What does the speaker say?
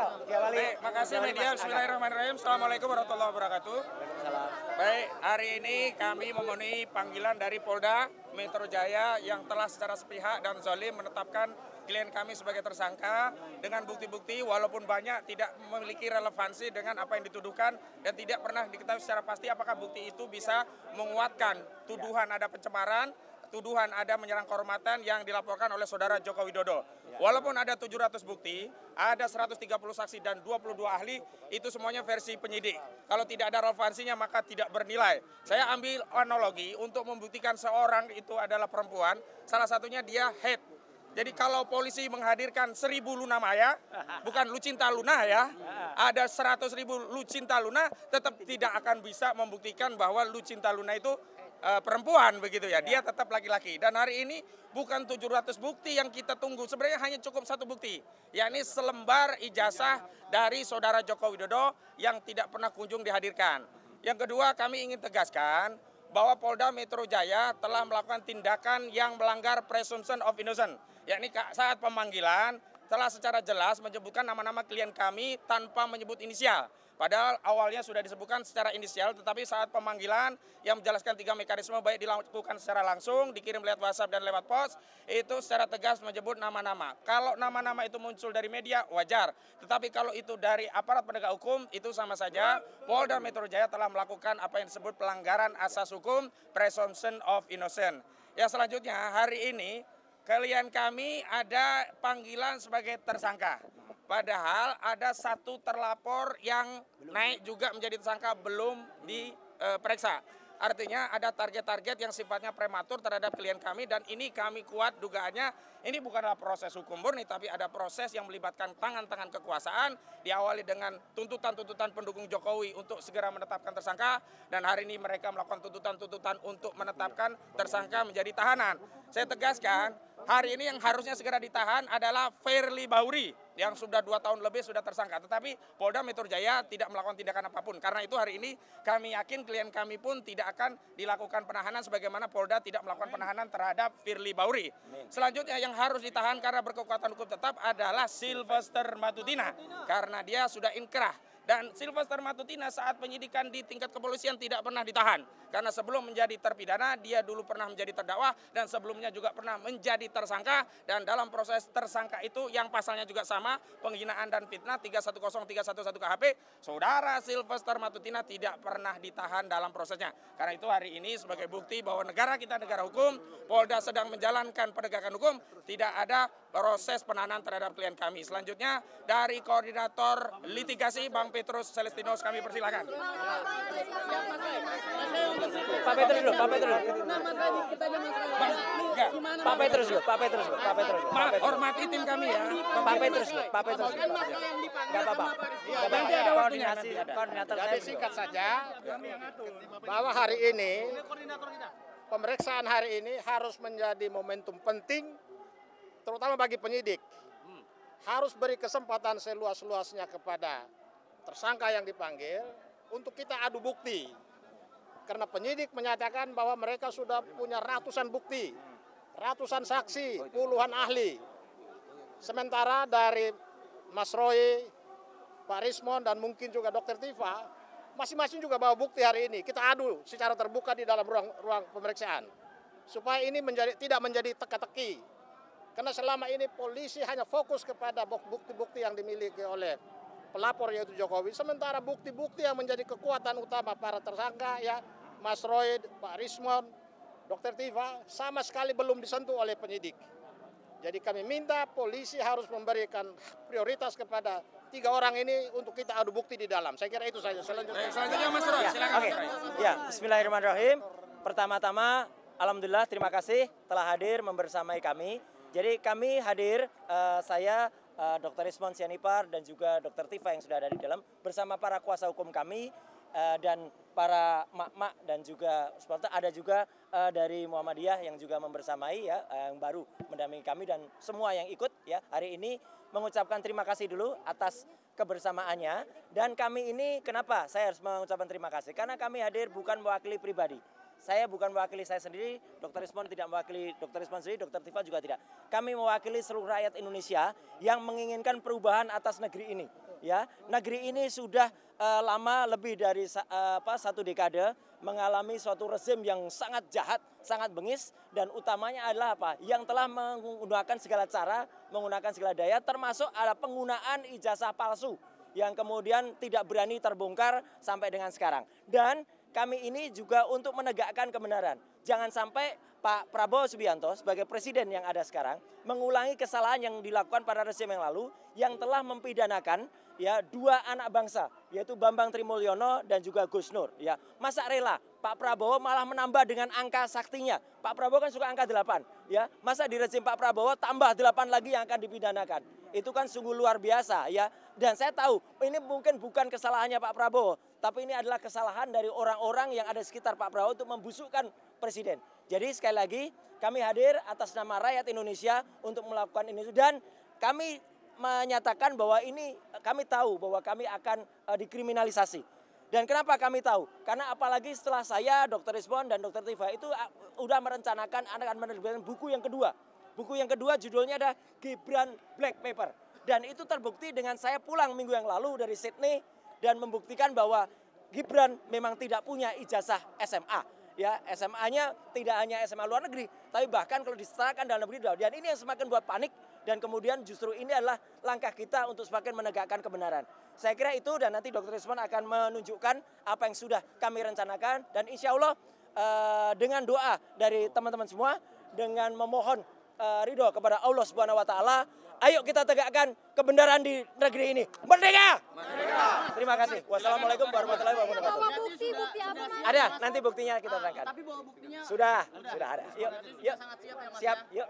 Baik, makasih media. Bismillahirrahmanirrahim. Assalamualaikum warahmatullahi wabarakatuh. Baik, hari ini kami memenuhi panggilan dari Polda Metro Jaya yang telah secara sepihak dan zalim menetapkan klien kami sebagai tersangka dengan bukti-bukti walaupun banyak tidak memiliki relevansi dengan apa yang dituduhkan dan tidak pernah diketahui secara pasti apakah bukti itu bisa menguatkan tuduhan ada pencemaran, tuduhan ada menyerang kehormatan yang dilaporkan oleh saudara Joko Widodo. Walaupun ada 700 bukti, ada 130 saksi dan 22 ahli, itu semuanya versi penyidik. Kalau tidak ada relevansinya maka tidak bernilai. Saya ambil analogi untuk membuktikan seorang itu adalah perempuan, salah satunya dia head. Jadi kalau polisi menghadirkan 1000 Luna Maya, bukan Lucinta Luna ya, ada 100.000 Lucinta Luna, tetap tidak akan bisa membuktikan bahwa Lucinta Luna itu perempuan begitu ya, dia tetap laki-laki. Dan hari ini bukan 700 bukti yang kita tunggu, sebenarnya hanya cukup satu bukti, yakni selembar ijazah dari saudara Joko Widodo yang tidak pernah kunjung dihadirkan. Yang kedua, kami ingin tegaskan bahwa Polda Metro Jaya telah melakukan tindakan yang melanggar presumption of innocence, yakni saat pemanggilan telah secara jelas menyebutkan nama-nama klien kami tanpa menyebut inisial. Padahal awalnya sudah disebutkan secara inisial, tetapi saat pemanggilan yang menjelaskan 3 mekanisme baik dilakukan secara langsung, dikirim lewat WhatsApp dan lewat pos, itu secara tegas menyebut nama-nama. Kalau nama-nama itu muncul dari media, wajar. Tetapi kalau itu dari aparat penegak hukum, itu sama saja Polda Metro Jaya telah melakukan apa yang disebut pelanggaran asas hukum, presumption of innocence. Ya selanjutnya, hari ini klien kami ada panggilan sebagai tersangka. Padahal ada satu terlapor yang naik juga menjadi tersangka belum diperiksa. Artinya ada target-target yang sifatnya prematur terhadap klien kami dan ini kami kuat dugaannya ini bukanlah proses hukum murni tapi ada proses yang melibatkan tangan-tangan kekuasaan diawali dengan tuntutan-tuntutan pendukung Jokowi untuk segera menetapkan tersangka dan hari ini mereka melakukan tuntutan-tuntutan untuk menetapkan tersangka menjadi tahanan. Saya tegaskan hari ini yang harusnya segera ditahan adalah Firly Bahuri yang sudah 2 tahun lebih sudah tersangka. Tetapi Polda Metro Jaya tidak melakukan tindakan apapun. Karena itu hari ini kami yakin klien kami pun tidak akan dilakukan penahanan sebagaimana Polda tidak melakukan penahanan terhadap Firly Bahuri. Selanjutnya yang harus ditahan karena berkekuatan hukum tetap adalah Sylvester Matutina. Karena dia sudah inkrah. Dan Sylvester Matutina saat penyidikan di tingkat kepolisian tidak pernah ditahan. Karena sebelum menjadi terpidana, dia dulu pernah menjadi terdakwa dan sebelumnya juga pernah menjadi tersangka. Dan dalam proses tersangka itu yang pasalnya juga sama, penghinaan dan fitnah 310311 KHP, saudara Sylvester Matutina tidak pernah ditahan dalam prosesnya. Karena itu hari ini sebagai bukti bahwa negara kita negara hukum, Polda sedang menjalankan penegakan hukum, tidak ada proses penahanan terhadap klien kami. Selanjutnya dari koordinator litigasi Bang Petrus Celestinos kami persilakan. Pak Petrus dulu. Pak Petrus dulu. Hormati tim kami ya. Pak Petrus dulu. Enggak apa-apa. Nanti ada waktunya. Koordinator Jadi singkat saja bahwa hari ini pemeriksaan hari ini harus menjadi momentum penting terutama bagi penyidik. Harus beri kesempatan seluas-luasnya kepada tersangka yang dipanggil untuk kita adu bukti. Karena penyidik menyatakan bahwa mereka sudah punya ratusan bukti, ratusan saksi, puluhan ahli. Sementara dari Mas Roy, Pak Rismon dan mungkin juga Dr. Tifa, masing-masing juga bawa bukti hari ini. Kita adu secara terbuka di dalam ruang pemeriksaan. Supaya ini tidak menjadi teka-teki. Karena selama ini polisi hanya fokus kepada bukti-bukti yang dimiliki oleh pelapor yaitu Jokowi. Sementara bukti-bukti yang menjadi kekuatan utama para tersangka ya Mas Roy, Pak Rismon, Dr. Tifa sama sekali belum disentuh oleh penyidik. Jadi kami minta polisi harus memberikan prioritas kepada 3 orang ini untuk kita adu bukti di dalam. Saya kira itu saja. Selanjutnya Mas Roy, silakan Mas Roy. Ya, bismillahirrahmanirrahim. Pertama-tama, alhamdulillah terima kasih telah hadir membersamai kami. Jadi kami hadir, saya Dr. Rismon Sianipar dan juga Dr. Tifa yang sudah ada di dalam bersama para kuasa hukum kami dan para mak-mak dan juga supporter, ada juga dari Muhammadiyah yang juga membersamai ya, yang baru mendampingi kami dan semua yang ikut ya hari ini mengucapkan terima kasih dulu atas kebersamaannya. Dan kami ini kenapa saya harus mengucapkan terima kasih? Karena kami hadir bukan mewakili pribadi. Saya bukan mewakili saya sendiri, Dr. Rismon tidak mewakili Dr. Rismon sendiri, Dr. Tifa juga tidak. Kami mewakili seluruh rakyat Indonesia yang menginginkan perubahan atas negeri ini. ya. Negeri ini sudah lama lebih dari 1 dekade mengalami suatu rezim yang sangat jahat, sangat bengis, dan utamanya adalah apa? Yang telah menggunakan segala cara, menggunakan segala daya, termasuk ada penggunaan ijazah palsu yang kemudian tidak berani terbongkar sampai dengan sekarang. Dan kami ini juga untuk menegakkan kebenaran. Jangan sampai Pak Prabowo Subianto sebagai presiden yang ada sekarang mengulangi kesalahan yang dilakukan pada rezim yang lalu yang telah mempidanakan ya 2 anak bangsa, yaitu Bambang Trimulyono dan juga Gus Nur. Ya, masa rela Pak Prabowo malah menambah dengan angka saktinya. Pak Prabowo kan suka angka 8, ya. Masa di rezim Pak Prabowo tambah 8 lagi yang akan dipidanakan. Itu kan sungguh luar biasa, ya. Dan saya tahu ini mungkin bukan kesalahannya Pak Prabowo, tapi ini adalah kesalahan dari orang-orang yang ada di sekitar Pak Prabowo untuk membusukkan presiden. Jadi sekali lagi kami hadir atas nama rakyat Indonesia untuk melakukan ini, dan kami menyatakan bahwa ini kami tahu bahwa kami akan dikriminalisasi. Dan kenapa kami tahu? Karena apalagi setelah saya, Dr. Rizwan dan Dr. Tifa itu udah merencanakan akan menerbitkan buku yang kedua. Buku yang kedua judulnya ada Gibran Black Paper. Dan itu terbukti dengan saya pulang minggu yang lalu dari Sydney dan membuktikan bahwa Gibran memang tidak punya ijazah SMA. Ya, SMA-nya tidak hanya SMA luar negeri, tapi bahkan kalau disetarakan dalam negeri. Dan ini yang semakin buat panik, dan kemudian justru ini adalah langkah kita untuk semakin menegakkan kebenaran. Saya kira itu, dan nanti Dr. Rizwan akan menunjukkan apa yang sudah kami rencanakan, dan insya Allah dengan doa dari teman-teman semua, dengan memohon ridho kepada Allah Subhanahu Wa Taala, ayo kita tegakkan kebenaran di negeri ini. Merdeka! Merdeka! Terima kasih. Wassalamualaikum warahmatullahi wabarakatuh. Bawa bukti apa, Mas? Ada, nanti buktinya kita terangkan. Tapi bawa buktinya Sudah ada. Yuk, yuk. sangat siap ya, Mas. Siap, yuk.